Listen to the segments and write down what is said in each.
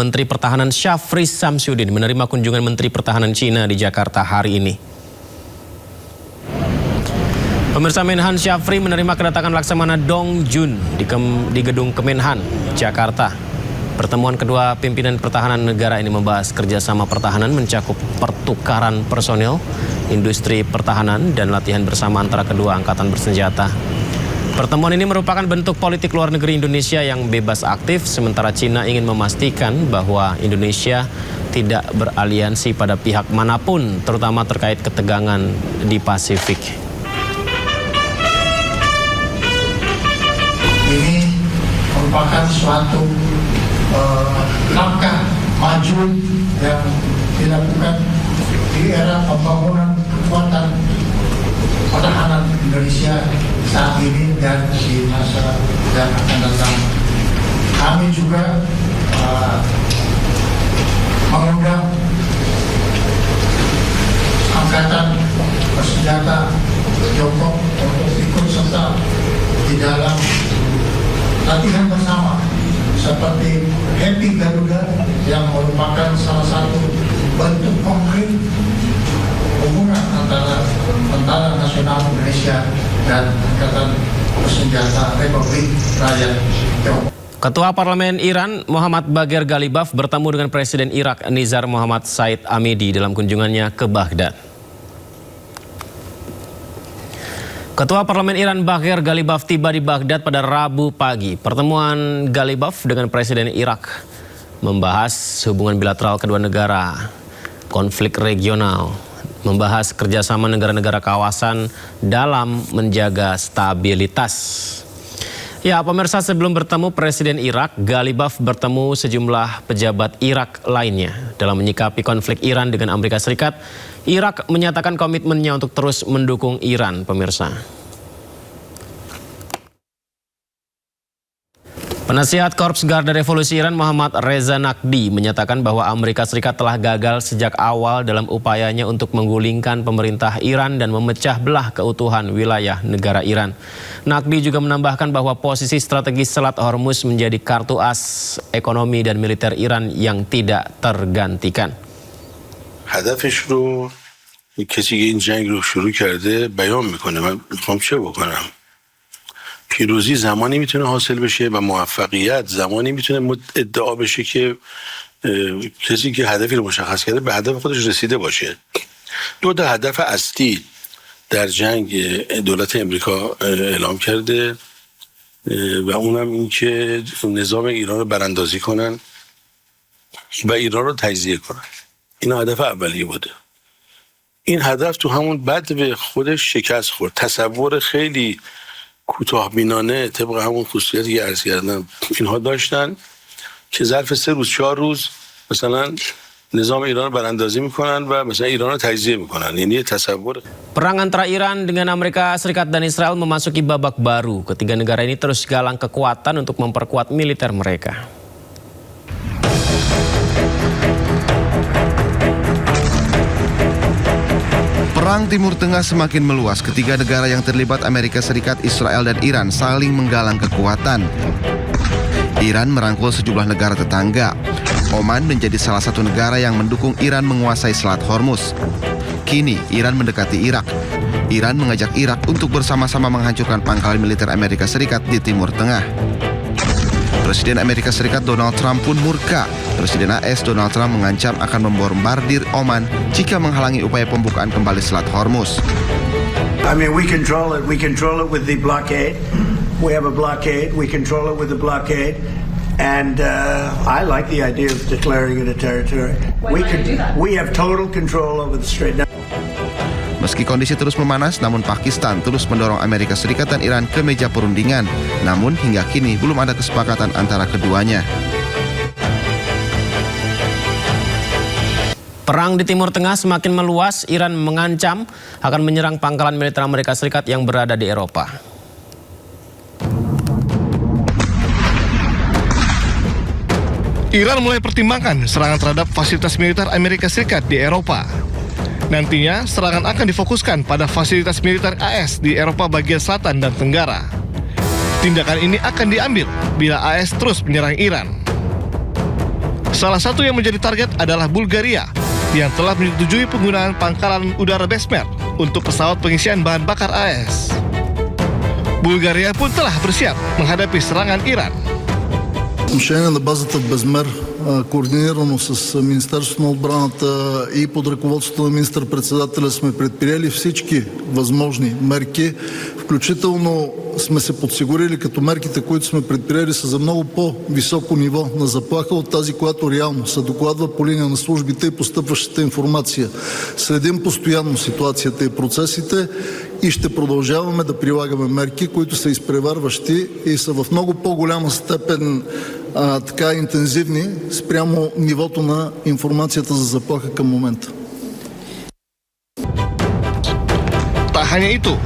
Menteri Pertahanan Syafri Samsudin menerima kunjungan Menteri Pertahanan Cina di Jakarta hari ini. Pemirsa, Menhan Syafri menerima kedatangan Laksamana Dong Jun di gedung Kemenhan, Jakarta. Pertemuan kedua pimpinan pertahanan negara ini membahas kerjasama pertahanan mencakup pertukaran personel, industri pertahanan, dan latihan bersama antara kedua angkatan bersenjata. Pertemuan ini merupakan bentuk politik luar negeri Indonesia yang bebas aktif, sementara Cina ingin memastikan bahwa Indonesia tidak beraliansi pada pihak manapun, terutama terkait ketegangan di Pasifik. Ini merupakan suatu langkah maju yang dilakukan di era pembangunan kekuatan pertahanan Indonesia saat ini dan di masa yang akan datang. Kami juga mengundang angkatan bersenjata Tiongkok untuk ikut serta di dalam latihan bersama seperti Happy Garuda yang merupakan salah satu bentuk konkret hubungan antara Tentara Nasional Indonesia dan Angkatan Bersenjata Republik Rakyat Tiongkok. Ketua Parlemen Iran Muhammad Bagher Ghalibaf bertemu dengan Presiden Irak Nizar Muhammad Said Amidi dalam kunjungannya ke Baghdad. Ketua Parlemen Iran Bagher Ghalibaf tiba di Baghdad pada Rabu pagi. Pertemuan Ghalibaf dengan Presiden Irak membahas hubungan bilateral kedua negara, konflik regional, membahas kerjasama negara-negara kawasan dalam menjaga stabilitas. Ya, pemirsa, sebelum bertemu Presiden Irak, Ghalibaf bertemu sejumlah pejabat Irak lainnya. Dalam menyikapi konflik Iran dengan Amerika Serikat, Irak menyatakan komitmennya untuk terus mendukung Iran, pemirsa. Penasihat Korps Garda Revolusi Iran Muhammad Reza Naqvi menyatakan bahwa Amerika Serikat telah gagal sejak awal dalam upayanya untuk menggulingkan pemerintah Iran dan memecah belah keutuhan wilayah negara Iran. Naqvi juga menambahkan bahwa posisi strategis Selat Hormuz menjadi kartu as ekonomi dan militer Iran yang tidak tergantikan. هدفش رو کسی که این جنگ رو شروع کرده بیان میکنه. من میخوام چه بکنم؟ پیروزی زمانی میتونه حاصل بشه و موفقیت زمانی میتونه ادعا بشه که کسی که هدفی رو مشخص کرده به هدف خودش رسیده باشه. دو تا هدف اصلی در جنگ دولت امریکا اعلام کرده و اونم این که نظام ایران رو براندازی کنن و ایران رو تجزیه کنن. این هدف اولیه بوده. این هدف تو همون بعد به خودش شکست خورد. تصور خیلی کوتاه‌بینانه طبق همون خصوصیتی که عرض کردم اینها داشتن که ظرف 3 روز 4 روز مثلا nizam Iran براندازی میکنن و مثلا ایران رو تجزیه میکنن. Ini تصور. Perang antara Iran dengan Amerika Serikat dan Israel memasuki babak baru. Ketiga negara ini terus galang kekuatan untuk memperkuat militer mereka. Perang Timur Tengah semakin meluas. Ketiga negara yang terlibat, Amerika Serikat, Israel, dan Iran, saling menggalang kekuatan. Iran merangkul sejumlah negara tetangga. Oman menjadi salah satu negara yang mendukung Iran menguasai Selat Hormuz. Kini, Iran mendekati Irak. Iran mengajak Irak untuk bersama-sama menghancurkan pangkalan militer Amerika Serikat di Timur Tengah. Presiden Amerika Serikat Donald Trump pun murka. Presiden AS Donald Trump mengancam akan membombardir Oman jika menghalangi upaya pembukaan kembali Selat Hormuz. I mean, we control it. We control it with the blockade. We have a blockade. We control it with the blockade. And I like the idea of declaring it a territory. We have total control over the Strait. Meski kondisi terus memanas, namun Pakistan terus mendorong Amerika Serikat dan Iran ke meja perundingan. Namun hingga kini belum ada kesepakatan antara keduanya. Perang di Timur Tengah semakin meluas. Iran mengancam akan menyerang pangkalan militer Amerika Serikat yang berada di Eropa. Iran mulai pertimbangkan serangan terhadap fasilitas militer Amerika Serikat di Eropa. Nantinya, serangan akan difokuskan pada fasilitas militer AS di Eropa bagian selatan dan tenggara. Tindakan ini akan diambil bila AS terus menyerang Iran. Salah satu yang menjadi target adalah Bulgaria yang telah menyetujui penggunaan pangkalan udara Besmer untuk pesawat pengisian bahan bakar AS. Bulgaria pun telah bersiap menghadapi serangan Iran. Отношение на базата в Безмер, координирано с Министерството на отбраната и под ръководството на министър-председателя сме предприели всички възможни мерки, включително сме се подсигурили като мерките, които сме предприели са за много по-високо ниво на заплаха от тази, която реално се докладва по линия на службите и постъпващата информация. Следим постоянно ситуацията и процесите и ще продължаваме да прилагаме мерки, които са изпреварващи и са в много по-голяма степен така интензивни спрямо нивото на информацията за заплаха към момента. Tak hanya itu,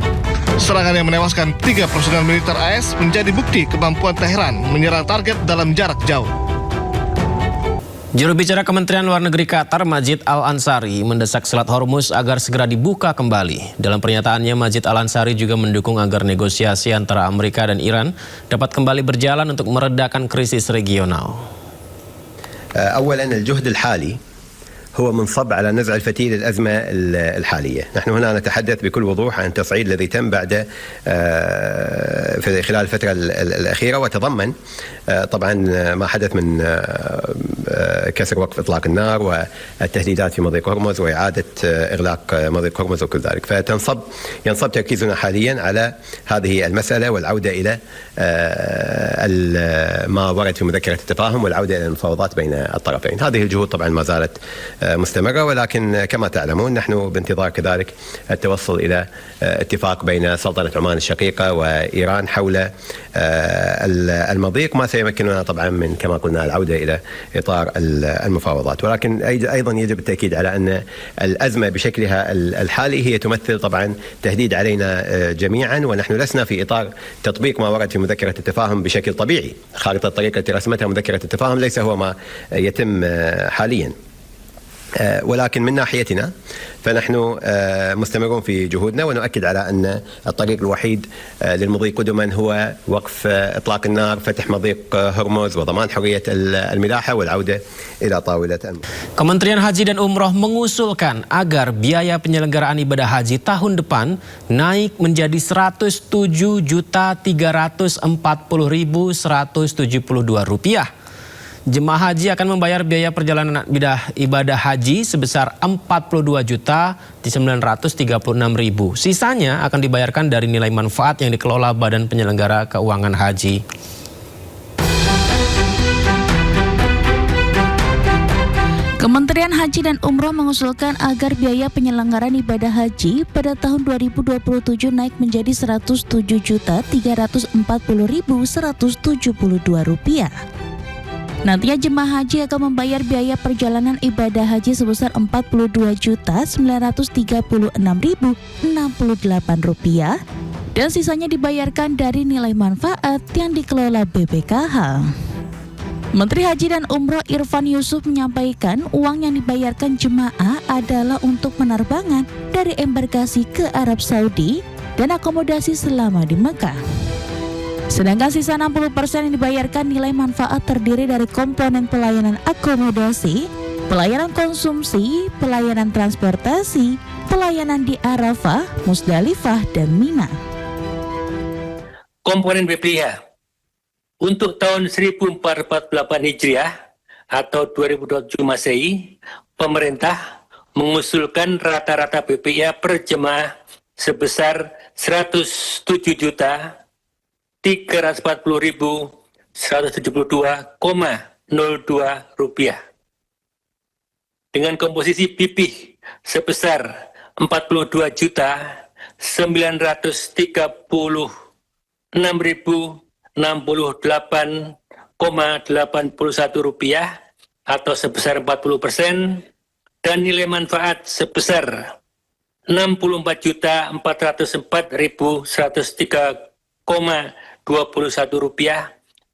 serangan yang menewaskan 3 personel militer AS menjadi bukti kemampuan Teheran menyerang target dalam jarak jauh. Juru bicara Kementerian Luar Negeri Qatar, Majid Al-Ansari, mendesak Selat Hormuz agar segera dibuka kembali. Dalam pernyataannya, Majid Al-Ansari juga mendukung agar negosiasi antara Amerika dan Iran dapat kembali berjalan untuk meredakan krisis regional. أولا الجهد الحالي هو منصب على نزع الفتيل الأزمة الحالية. نحن هنا نتحدث بكل وضوح عن التصعيد الذي تم بعد خلال الفترة الأخيرة، وتضمن طبعا ما حدث من كسر وقف إطلاق النار والتهديدات في مضيق هرمز وإعادة إغلاق مضيق هرمز وكل ذلك. ينصب تركيزنا حاليا على هذه المسألة والعودة إلى ما ورد في مذكرة التفاهم والعودة إلى المفاوضات بين الطرفين. هذه الجهود طبعا ما زالت مستمرة، ولكن كما تعلمون نحن بانتظار كذلك التوصل إلى اتفاق بين سلطنة عمان الشقيقة وإيران حول المضيق، ما سيمكننا طبعا من كما قلنا العودة إلى إطار المفاوضات. ولكن أيضا يجب التأكيد على أن الأزمة بشكلها الحالي هي تمثل طبعا تهديد علينا جميعا، ونحن لسنا في إطار تطبيق ما ورد في مذكرة التفاهم بشكل طبيعي. خارطة الطريق التي رسمتها مذكرة التفاهم ليس هو ما يتم حاليا، ولكن من ناحيتنا فنحن مستمرون في جهودنا، ونؤكد على أن الطريق الوحيد للمضي قدما هو وقف إطلاق النار، فتح مضيق هرمز وضمان حرية الملاحة والعودة إلى طاولة Kementerian Haji dan Umroh mengusulkan agar biaya penyelenggaraan ibadah haji tahun depan naik menjadi Rp107.340.172. Jemaah haji akan membayar biaya perjalanan ibadah haji sebesar Rp42.936.000. Sisanya akan dibayarkan dari nilai manfaat yang dikelola Badan Penyelenggara Keuangan Haji. Kementerian Haji dan Umroh mengusulkan agar biaya penyelenggaraan ibadah haji pada tahun 2027 naik menjadi Rp107.340.172. Nantinya jemaah haji akan membayar biaya perjalanan ibadah haji sebesar Rp42.936.068 dan sisanya dibayarkan dari nilai manfaat yang dikelola BPKH. Menteri Haji dan Umroh Irfan Yusuf menyampaikan uang yang dibayarkan jemaah adalah untuk penerbangan dari embarkasi ke Arab Saudi dan akomodasi selama di Mekah. Sedangkan sisa 60% yang dibayarkan nilai manfaat terdiri dari komponen pelayanan akomodasi, pelayanan konsumsi, pelayanan transportasi, pelayanan di Arafah, Musdalifah, dan Mina. Komponen BPIH untuk tahun 1448 Hijriah atau 2027 Masehi, pemerintah mengusulkan rata-rata BPIH per jemaah sebesar Rp340.172,02 dengan komposisi BPIH sebesar Rp42.936.068,81 atau sebesar 40%, dan nilai manfaat sebesar Rp64.103,21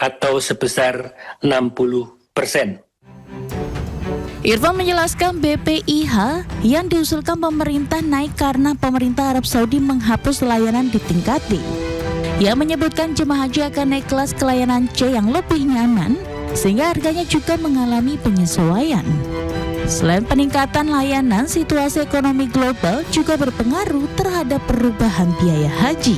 atau sebesar 60%. Irfan menjelaskan BPIH yang diusulkan pemerintah naik karena pemerintah Arab Saudi menghapus layanan di tingkat D. Ia menyebutkan jemaah haji akan naik kelas kelayanan C yang lebih nyaman sehingga harganya juga mengalami penyesuaian. Selain peningkatan layanan, situasi ekonomi global juga berpengaruh terhadap perubahan biaya haji.